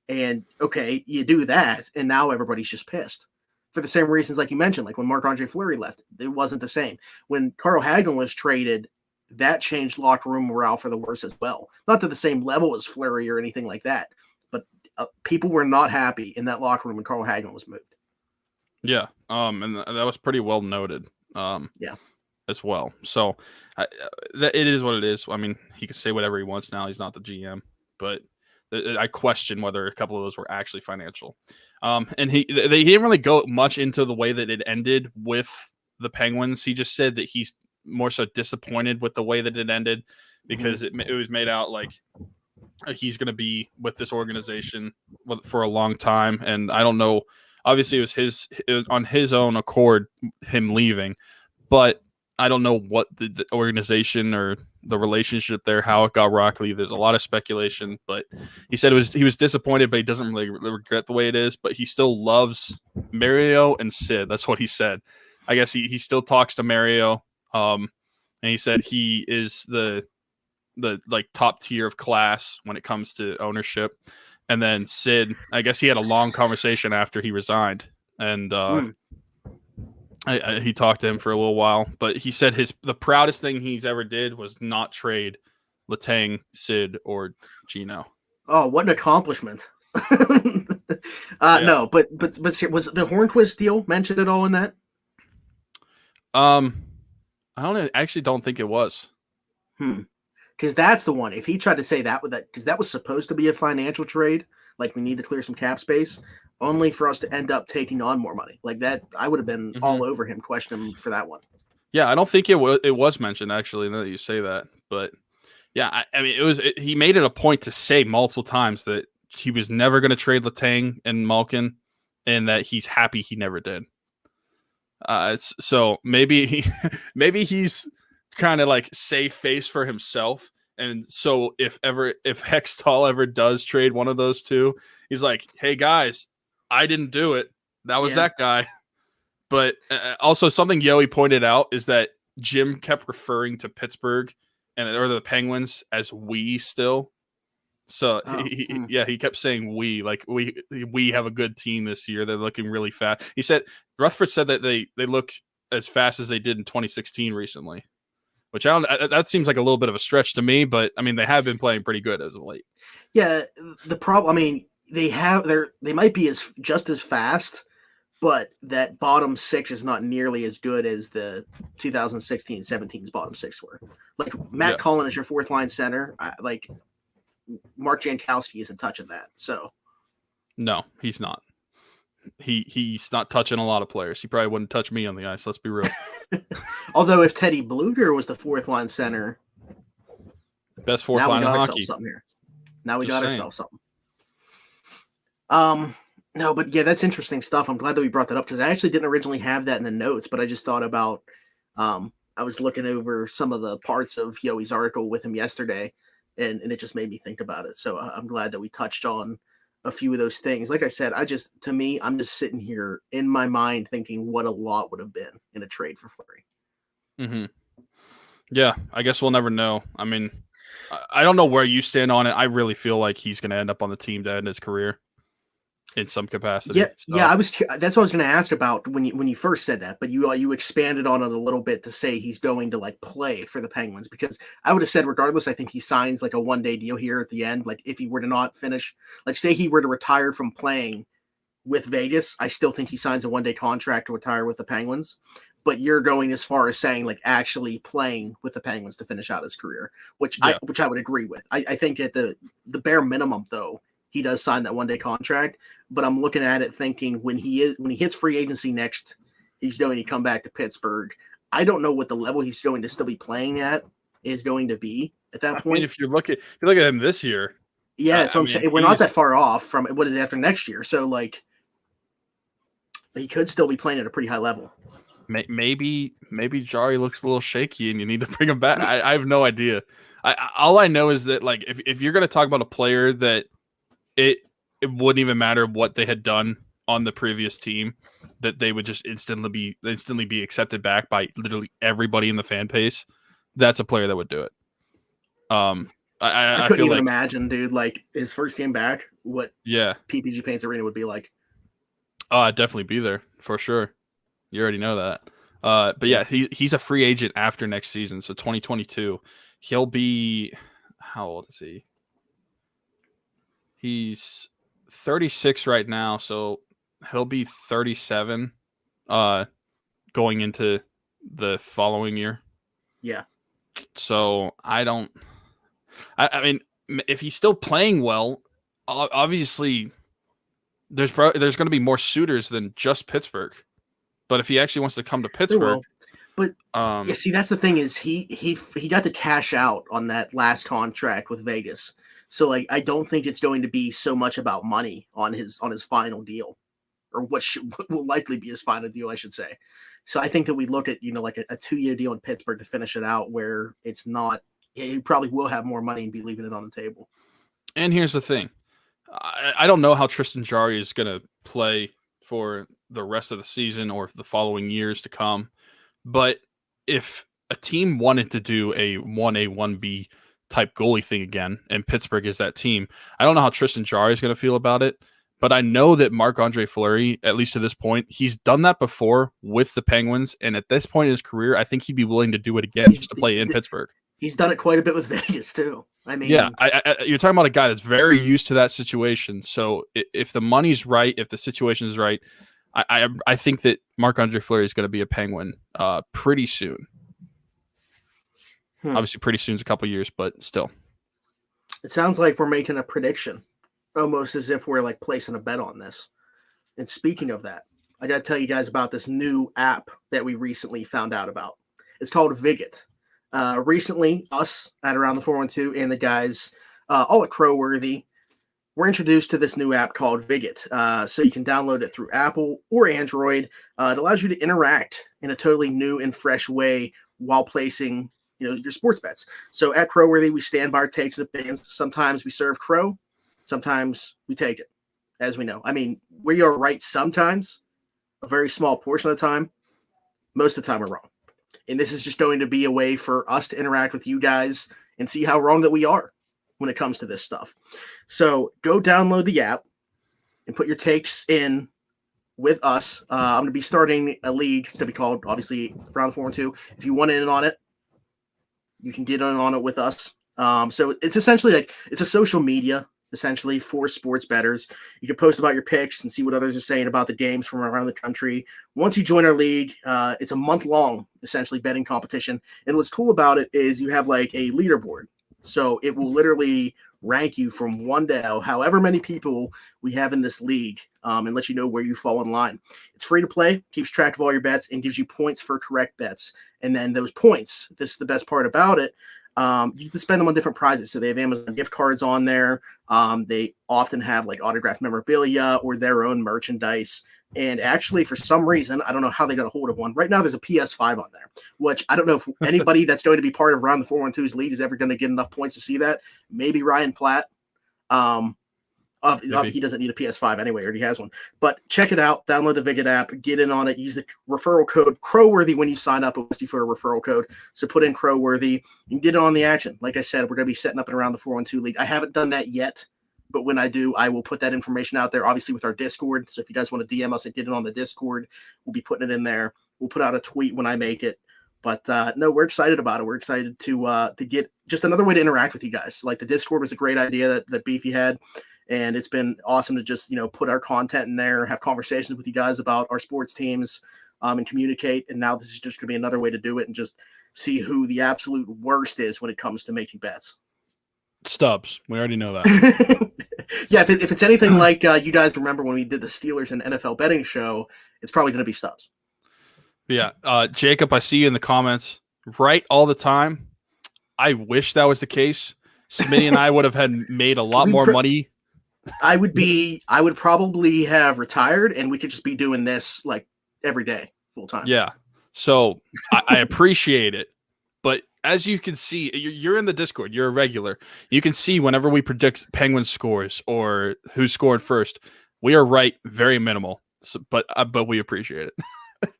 And okay, you do that, and now everybody's just pissed. For the same reasons like you mentioned, like when Marc-Andre Fleury left, it wasn't the same. When Carl Hagelin was traded, that changed locker room morale for the worse as well. Not to the same level as Fleury or anything like that, but people were not happy in that locker room when Carl Hagelin was moved. Yeah, and that was pretty well noted. As well. So it is what it is. I mean, he can say whatever he wants now. He's not the GM, but I question whether a couple of those were actually financial. And they didn't really go much into the way that it ended with the Penguins. He just said that he's more so disappointed with the way that it ended because it was made out like he's going to be with this organization for a long time. And I don't know, obviously it was on his own accord, him leaving, but I don't know what the organization or the relationship there, how it got rocky. There's a lot of speculation, but he said he was disappointed, but he doesn't really regret the way it is, but he still loves Mario and Sid. That's what he said. I guess he still talks to Mario. And he said he is the like top tier of class when it comes to ownership. And then Sid, I guess he had a long conversation after he resigned, and he talked to him for a little while, but he said the proudest thing he's ever did was not trade Letang, Sid, or Gino. Oh, what an accomplishment! Yeah. No, but was the Hornquist deal mentioned at all in that? I actually don't think it was. Because that's the one. If he tried to say that with that, because that was supposed to be a financial trade, like we need to clear some cap space, only for us to end up taking on more money. Like that, I would have been all over him, questioning him for that one. Yeah, I don't think it was mentioned actually. Now that you say that, but yeah, I mean, he made it a point to say multiple times that he was never going to trade Letang and Malkin, and that he's happy he never did. So maybe he's kind of like save face for himself, and so if Hextall ever does trade one of those two, he's like, "Hey guys, I didn't do it. That was that guy." But also something Yoey pointed out is that Jim kept referring to Pittsburgh or the Penguins as we still. So he kept saying we, like we have a good team this year. They're looking really fast. He said Rutherford said that they look as fast as they did in 2016 recently, which that seems like a little bit of a stretch to me, but I mean they have been playing pretty good as of late. Yeah, the problem. I mean, they might be just as fast, but that bottom six is not nearly as good as the 2016-17's bottom six were. Like Matt Cullen is your fourth line center. Like Mark Jankowski isn't touching that. So no, he's not. He's not touching a lot of players. He probably wouldn't touch me on the ice. Let's be real. Although if Teddy Bluger was the fourth line center, best fourth line in hockey. Now we got ourselves something. No, but yeah, that's interesting stuff. I'm glad that we brought that up because I actually didn't originally have that in the notes, but I just thought about. I was looking over some of the parts of Yoey's article with him yesterday, and it just made me think about it. So I'm glad that we touched on a few of those things. Like I said, I'm just sitting here in my mind thinking what a lot would have been in a trade for Fleury. Mm-hmm. Yeah, I guess we'll never know. I mean, I don't know where you stand on it. I really feel like he's going to end up on the team to end his career in some capacity. Yeah, so. Yeah. That's what I was going to ask about when you first said that, but you expanded on it a little bit to say he's going to like play for the Penguins, because I would have said regardless, I think he signs like a 1-day deal here at the end. Like if he were to not finish, like say he were to retire from playing with Vegas, I still think he signs a 1-day contract to retire with the Penguins. But you're going as far as saying like actually playing with the Penguins to finish out his career, which I would agree with. I think at the bare minimum though, he does sign that 1-day contract, but I'm looking at it thinking when he hits free agency next, he's going to come back to Pittsburgh. I don't know what the level he's going to still be playing at is going to be at that point. I mean, if you look at him this year, that's what I'm saying. We're not that far off from what is it after next year. So like, he could still be playing at a pretty high level. Maybe Jari looks a little shaky and you need to bring him back. I have no idea. All I know is that like if you're going to talk about a player that it wouldn't even matter what they had done on the previous team, that they would just instantly be accepted back by literally everybody in the fan base. That's a player that would do it. I couldn't even imagine, dude, like his first game back, what PPG Paints Arena would be like. Oh, I'd definitely be there for sure. You already know that. But yeah, he's a free agent after next season. So 2022, he'll be, how old is he? He's 36 right now, so he'll be 37 going into the following year. Yeah. So I mean, if he's still playing well, obviously there's going to be more suitors than just Pittsburgh. But if he actually wants to come to Pittsburgh, but see, that's the thing is he got to cash out on that last contract with Vegas. So like, I don't think it's going to be so much about money on his final deal, or what will likely be his final deal, I should say. So I think that we look at like a 2-year deal in Pittsburgh to finish it out, where it's not. He probably will have more money and be leaving it on the table. And here's the thing, I don't know how Tristan Jarry is going to play for the rest of the season or the following years to come. But if a team wanted to do a 1A, 1B type goalie thing again, and Pittsburgh is that team, I don't know how Tristan Jarry is going to feel about it, but I know that Marc-Andre Fleury, at least to this point, he's done that before with the Penguins, and at this point in his career, I think he'd be willing to do it again just to play in Pittsburgh. He's done it quite a bit with Vegas too. I mean, yeah, you're talking about a guy that's very used to that situation. So if the money's right, if the situation is right, I think that Marc-Andre Fleury is going to be a Penguin pretty soon. Obviously, pretty soon is a couple years, but still. It sounds like we're making a prediction, almost as if we're like placing a bet on this. And speaking of that, I got to tell you guys about this new app that we recently found out about. It's called Viget. Recently, us at Around the 412 and the guys all at Crowworthy were introduced to this new app called Viget. So you can download it through Apple or Android. It allows you to interact in a totally new and fresh way while placing your sports bets. So at Crowworthy, we stand by our takes and opinions. Sometimes we serve crow, sometimes we take it, as we know. I mean, we are right sometimes, a very small portion of the time. Most of the time we're wrong. And this is just going to be a way for us to interact with you guys and see how wrong that we are when it comes to this stuff. So go download the app and put your takes in with us. I'm going to be starting a league. It's going to be called, obviously, Around the 412. If you want in on it, you can get in on it with us. So it's essentially like it's a social media, essentially, for sports bettors. You can post about your picks and see what others are saying about the games from around the country. Once you join our league, it's a month-long, essentially, betting competition. And what's cool about it is you have like a leaderboard. So it will literally rank you from 1 to however many people we have in this league, and let you know where you fall in line. It's free to play, keeps track of all your bets, and gives you points for correct bets. And then those points, this is the best part about it, you can spend them on different prizes. So they have Amazon gift cards on there. They often have like autographed memorabilia or their own merchandise. And actually, for some reason, I don't know how they got a hold of one. Right now, there's a PS5 on there, which I don't know if anybody that's going to be part of Around the 412's league is ever going to get enough points to see that. Maybe Ryan Platt. He doesn't need a PS5 anyway, or he has one. But check it out. Download the Viget app. Get in on it. Use the referral code Crowworthy when you sign up. It wants you for a referral code. So put in Crowworthy and get on the action. Like I said, we're going to be setting up an Around the 412 league. I haven't done that yet, but when I do, I will put that information out there, obviously with our Discord. So if you guys want to DM us and get it on the Discord, we'll be putting it in there. We'll put out a tweet when I make it. But no, we're excited about it. We're excited to get just another way to interact with you guys. Like the Discord was a great idea that Beefy had. And it's been awesome to just, put our content in there, have conversations with you guys about our sports teams, and communicate. And now this is just going to be another way to do it and just see who the absolute worst is when it comes to making bets. Stubbs. We already know that. Yeah, if it's anything like you guys remember when we did the Steelers and NFL betting show, it's probably going to be Stubbs. Yeah. Jacob, I see you in the comments. Right all the time. I wish that was the case. Smitty and I would have made a lot more money. I would probably have retired and we could just be doing this like every day full time. Yeah. So I appreciate it. But as you can see, you're in the Discord. You're a regular. You can see whenever we predict Penguin scores or who scored first, we are right, very minimal. So, but we appreciate it.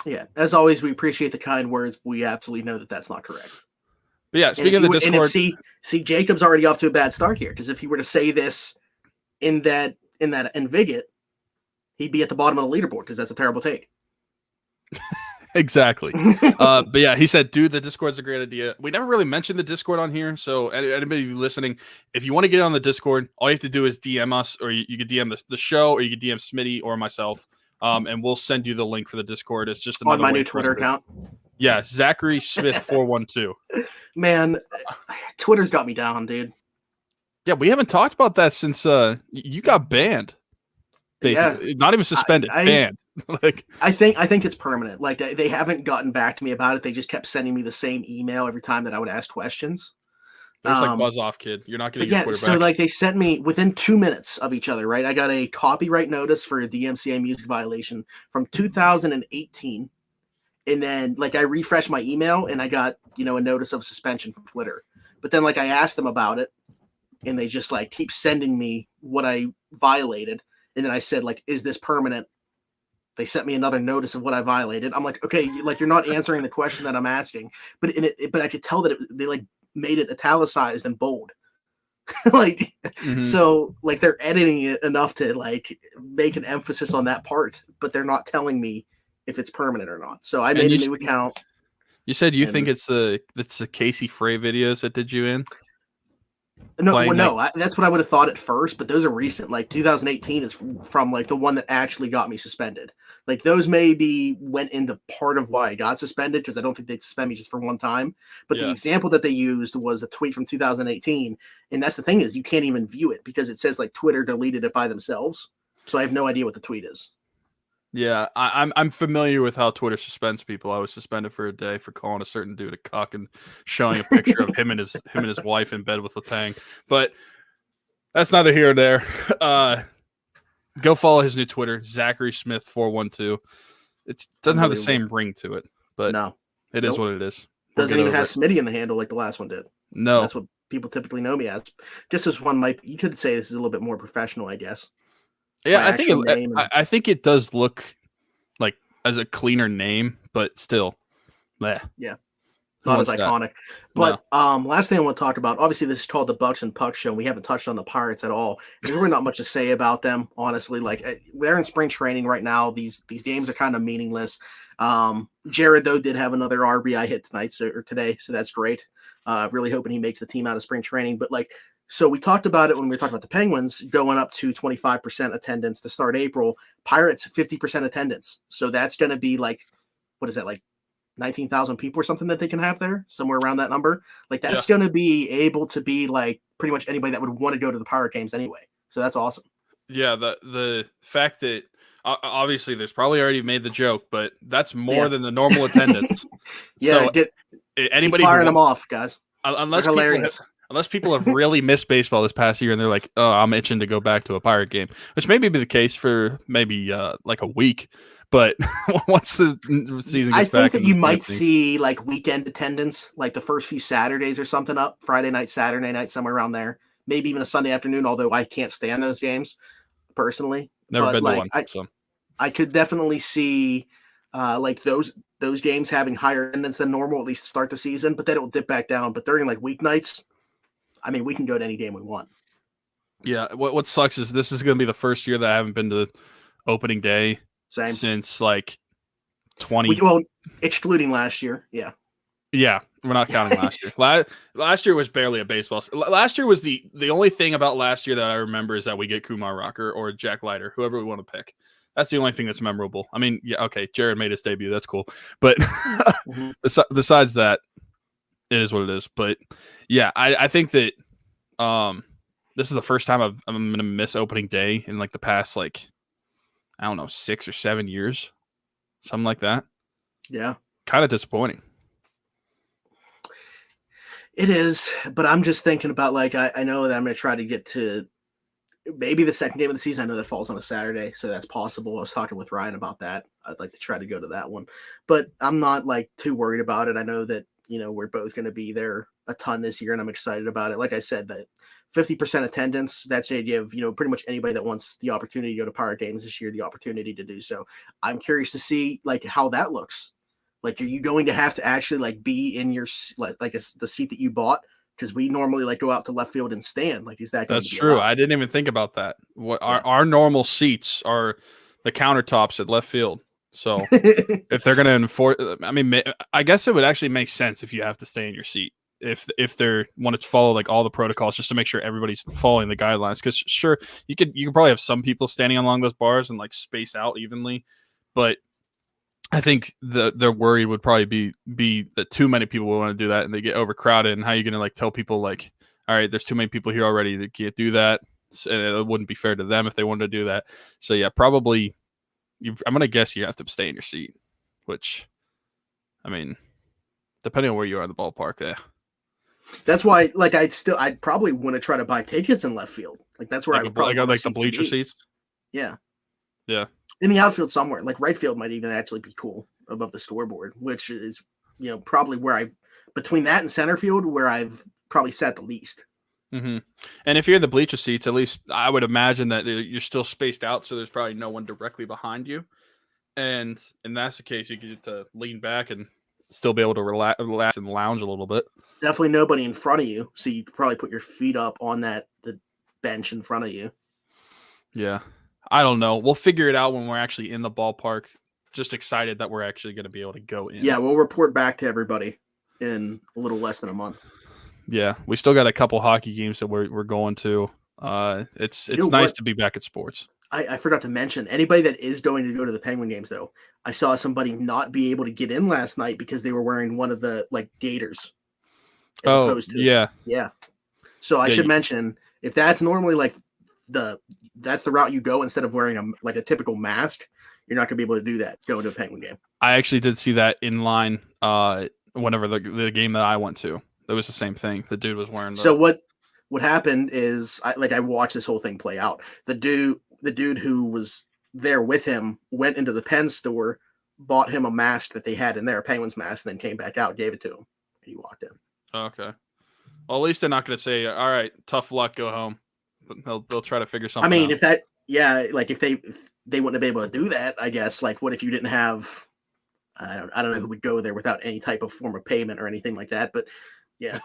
Yeah. As always, we appreciate the kind words. We absolutely know that that's not correct. But yeah, speaking of the Discord. See, Jacob's already off to a bad start here because if he were to say this in Viget, he'd be at the bottom of the leaderboard because that's a terrible take. Exactly. But yeah, he said, dude, the Discord's a great idea. We never really mentioned the Discord on here. So anybody listening, if you want to get on the Discord, all you have to do is DM us, or you could DM the show, or you could DM Smitty or myself. And we'll send you the link for the Discord. It's just another on my new Twitter account. Yeah, Zachary Smith 412. Man, Twitter's got me down, dude. Yeah, we haven't talked about that since you got banned. Basically. Yeah, not even suspended, banned. I think it's permanent. Like they haven't gotten back to me about it. They just kept sending me the same email every time that I would ask questions. There's like buzz off, kid. You're not getting your Twitter back. So like they sent me within 2 minutes of each other, right? I got a copyright notice for a DMCA music violation from 2018. And then like I refreshed my email and I got, a notice of suspension from Twitter. But then like I asked them about it and they just like keep sending me what I violated. And then I said like, is this permanent? They sent me another notice of what I violated. I'm like, okay, like you're not answering the question that I'm asking. But but I could tell that they like made it italicized and bold. So like they're editing it enough to like make an emphasis on that part, but they're not telling me if it's permanent or not. So I made a new account. You said you think it's the Casey Frey videos that did you in? No, that's what I would have thought at first, but those are recent. Like 2018 is from like the one that actually got me suspended. Like those maybe went into part of why I got suspended, because I don't think they'd suspend me just for one time. But the example that they used was a tweet from 2018, and that's the thing is you can't even view it because it says like Twitter deleted it by themselves. So I have no idea what the tweet is. Yeah, I'm familiar with how Twitter suspends people. I was suspended for a day for calling a certain dude a cuck and showing a picture of him and his wife in bed with Letang. But that's neither here nor there. Go follow his new Twitter, Zachary Smith 412. It doesn't have the same ring to it, but no, it is what it is. Doesn't even have Smitty in the handle like the last one did. No, that's what people typically know me as. Just this one might, you could say this is a little bit more professional, I guess. Yeah, I think it does look like as a cleaner name, but still, yeah, not as iconic. But last thing I want to talk about, obviously this is called the Bucks and Puck Show. And we haven't touched on the Pirates at all. There's really not much to say about them, honestly. Like they're in spring training right now. These games are kind of meaningless. Jared though did have another RBI hit today, so that's great. Really hoping he makes the team out of spring training. But like, so we talked about it when we were talking about the Penguins going up to 25% attendance to start April. Pirates 50% attendance. So that's going to be like, what is that, like 19,000 people or something that they can have there, somewhere around that number. Like that's going to be able to be like pretty much anybody that would want to go to the Pirate games anyway. So that's awesome. Yeah, the fact that obviously there's probably already made the joke, but that's more than the normal attendance. So anybody keep firing them off, guys. Unless people have really missed baseball this past year and they're like, oh, I'm itching to go back to a Pirate game, which maybe be the case for maybe like a week. But once the season gets back, I think that you might see like weekend attendance, like the first few Saturdays or something up, Friday night, Saturday night, somewhere around there. Maybe even a Sunday afternoon, although I can't stand those games personally. Never been to one. I could definitely see like those games having higher attendance than normal, at least to start the season, but then it will dip back down. But during like weeknights, I mean, we can go to any game we want. Yeah. What sucks is this is going to be the first year that I haven't been to opening day since like 20. Well, excluding last year. Yeah. Yeah. We're not counting last year. Last year was barely a baseball. Last year was the only thing about last year that I remember is that we get Kumar Rocker or Jack Leiter, whoever we want to pick. That's the only thing that's memorable. I mean, yeah, okay, Jared made his debut. That's cool. But besides that, it is what it is. But yeah, I think that this is the first time I'm going to miss opening day in like the past, like, I don't know, 6 or 7 years, something like that. Yeah. Kind of disappointing. It is, but I'm just thinking about like, I know that I'm going to try to get to maybe the second game of the season. I know that falls on a Saturday, so that's possible. I was talking with Ryan about that. I'd like to try to go to that one, but I'm not like too worried about it. I know that, you know, we're both going to be there a ton this year and I'm excited about it. Like I said, that 50% attendance, that's the idea of, you know, pretty much anybody that wants the opportunity to go to Pirate games this year, the opportunity to do so. I'm curious to see like how that looks. Like, are you going to have to actually like be in your the seat that you bought? Because we normally like go out to left field and stand. Like, is that going That's to be true? allowed? I didn't even think about that. Our normal seats are the countertops at left field. So if they're going to enforce, I mean, I guess it would actually make sense if you have to stay in your seat. If they're want to follow like all the protocols just to make sure everybody's following the guidelines. Because sure, you could probably have some people standing along those bars and like space out evenly, but I think their worry would probably be that too many people will want to do that and they get overcrowded. And how are you going to like tell people like, all right, there's too many people here already that can't do that. And it wouldn't be fair to them if they wanted to do that. So yeah, probably I'm going to guess you have to stay in your seat, which, I mean, depending on where you are in the ballpark, yeah. That's why, like, I'd probably want to try to buy tickets in left field. Like, that's where I would probably like the bleacher seats. Yeah. Yeah. In the outfield somewhere, like right field might even actually be cool above the scoreboard, which is, you know, probably where between that and center field, where I've probably sat the least. Mm-hmm. And if you're in the bleacher seats, at least I would imagine that you're still spaced out, so there's probably no one directly behind you. And that's the case, you get to lean back and still be able to relax and lounge a little bit. Definitely nobody in front of you, so you could probably put your feet up on the bench in front of you. Yeah. I don't know. We'll figure it out when we're actually in the ballpark just excited that we're actually going to be able to go in. Yeah, we'll report back to everybody in a little less than a month. Yeah, we still got a couple hockey games that we're going to. It's nice to be back at sports. I forgot to mention, anybody that is going to go to the Penguin games, though, I saw somebody not be able to get in last night because they were wearing one of the gaiters. As opposed to yeah. So I should mention, if that's normally that's the route you go instead of wearing a typical mask, you're not going to be able to do that going to a Penguin game. I actually did see that in line. Whenever the game that I went to, it was the same thing. The dude was wearing. So what happened is I watched this whole thing play out. The dude who was there with him went into the Penn store, bought him a mask that they had in there, a Penguins mask, and then came back out, gave it to him, and he walked in. Okay. Well, at least they're not going to say, "All right, tough luck, go home." But they'll try to figure something. I mean, out. if they wouldn't have been able to do that, I guess. What if you didn't have? I don't know who would go there without any type of form of payment or anything like that. But yeah,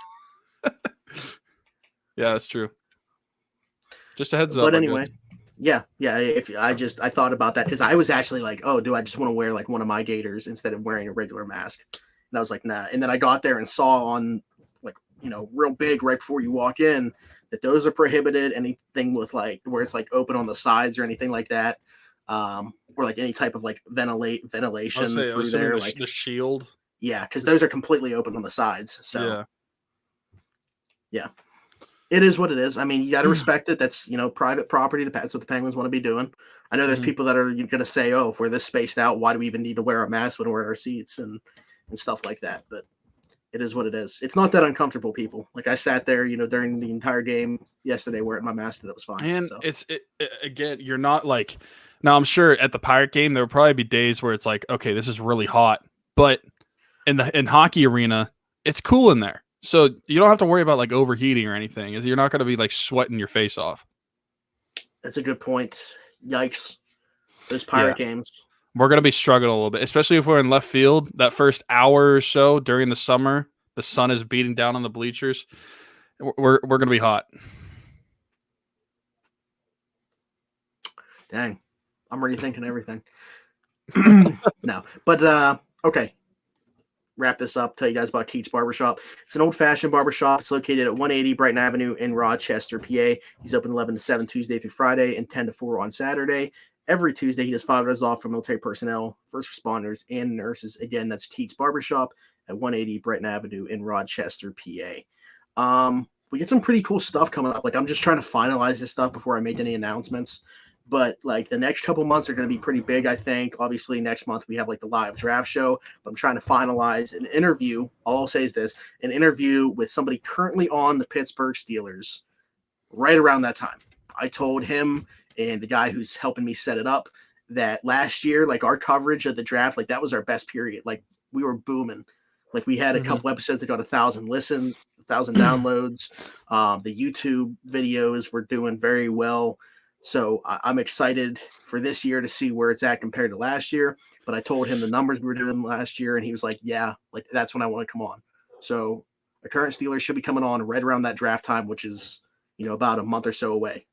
yeah, that's true. Just a heads up. But anyway, yeah. I thought about that because I was actually like, oh, do I just want to wear one of my gaiters instead of wearing a regular mask? And I was like, nah. And then I got there and saw on real big right before you walk in that those are prohibited. Anything with where it's open on the sides or anything like that, or any type of ventilation through there, the shield. Yeah, because those are completely open on the sides. So yeah, it is what it is. I mean, you got to respect it. That's private property. That's what the Penguins want to be doing. I know there's people that are going to say, oh, if we're this spaced out, why do we even need to wear a mask when we're in our seats and stuff like that? But it is what it is. It's not that uncomfortable, people. I sat there, during the entire game yesterday wearing my mask and it was fine. And again, you're not now I'm sure at the Pirate game, there will probably be days where it's okay, this is really hot, but in hockey arena, it's cool in there. So you don't have to worry about overheating or anything. You're not going to be sweating your face off. That's a good point. Yikes. Those Pirate games. We're going to be struggling a little bit, especially if we're in left field. That first hour or so during the summer, the sun is beating down on the bleachers. We're going to be hot. Dang. I'm rethinking everything. No. But, okay. Wrap this up. Tell you guys about Keats Barbershop. It's an old-fashioned barbershop. It's located at 180 Brighton Avenue in Rochester, PA. He's open 11 to 7 Tuesday through Friday and 10 to 4 on Saturday. Every Tuesday, he does $5 off for military personnel, first responders, and nurses. Again, that's Keats Barbershop at 180 Brighton Avenue in Rochester, PA. We get some pretty cool stuff coming up. I'm just trying to finalize this stuff before I make any announcements. But the next couple months are going to be pretty big, I think. Obviously, next month we have the live draft show. But I'm trying to finalize an interview. All I'll say is this: an interview with somebody currently on the Pittsburgh Steelers. Right around that time, I told him and the guy who's helping me set it up that last year, our coverage of the draft, that was our best period. We were booming. We had a couple episodes that got 1,000 listens, 1,000 downloads. The YouTube videos were doing very well. So I'm excited for this year to see where it's at compared to last year. But I told him the numbers we were doing last year, and he was like, yeah, that's when I want to come on. So the current Steelers should be coming on right around that draft time, which is, about a month or so away.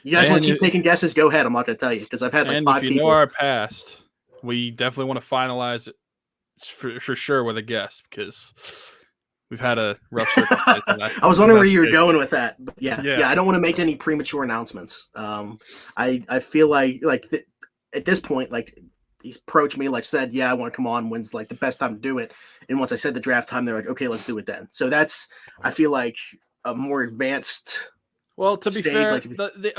You guys want to keep taking guesses? Go ahead. I'm not going to tell you because I've had 5 people. If you know our past, we definitely want to finalize it for sure with a guess because we've had a rough circumstance. I was wondering where you were going with that. But yeah. I don't want to make any premature announcements. I feel at this point, he's approached me, said, yeah, I want to come on. When's the best time to do it? And once I said the draft time, they're like, okay, let's do it then. So that's, I feel like a more advanced. Well, to be fair,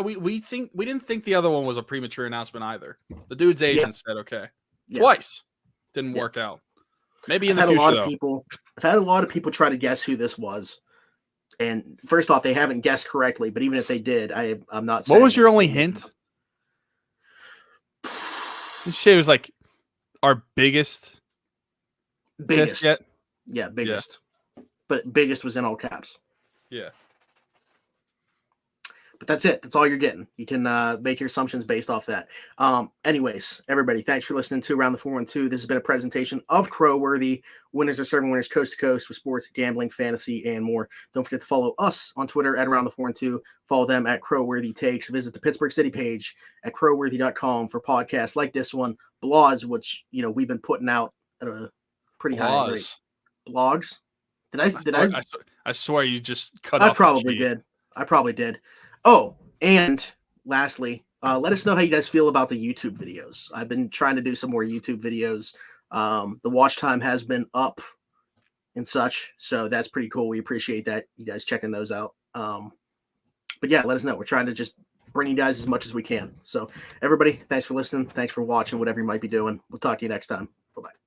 we didn't think the other one was a premature announcement either. The dude's agent said okay. Twice. Didn't work out. Maybe in the future, I've had a lot of people try to guess who this was. And first off, they haven't guessed correctly, but even if they did, I'm not saying. What was your only hint? You say it was our biggest yet? Yeah, biggest. Yeah. But biggest was in all caps. Yeah. But that's it. That's all you're getting. You can make your assumptions based off that. Anyways, everybody, thanks for listening to Around the 412. This has been a presentation of Crowworthy. Winners are serving winners coast to coast with sports, gambling, fantasy, and more. Don't forget to follow us on Twitter at Around the 412. Follow them at Crowworthy Takes. Visit the Pittsburgh City page at crowworthy.com for podcasts like this one, blogs, which we've been putting out at a pretty high rate. Blogs? I swear you just cut off. I probably did. Oh, and lastly, let us know how you guys feel about the YouTube videos. I've been trying to do some more YouTube videos. The watch time has been up and such, so that's pretty cool. We appreciate that, you guys checking those out. But yeah, let us know. We're trying to just bring you guys as much as we can. So everybody, thanks for listening. Thanks for watching, whatever you might be doing. We'll talk to you next time. Bye-bye.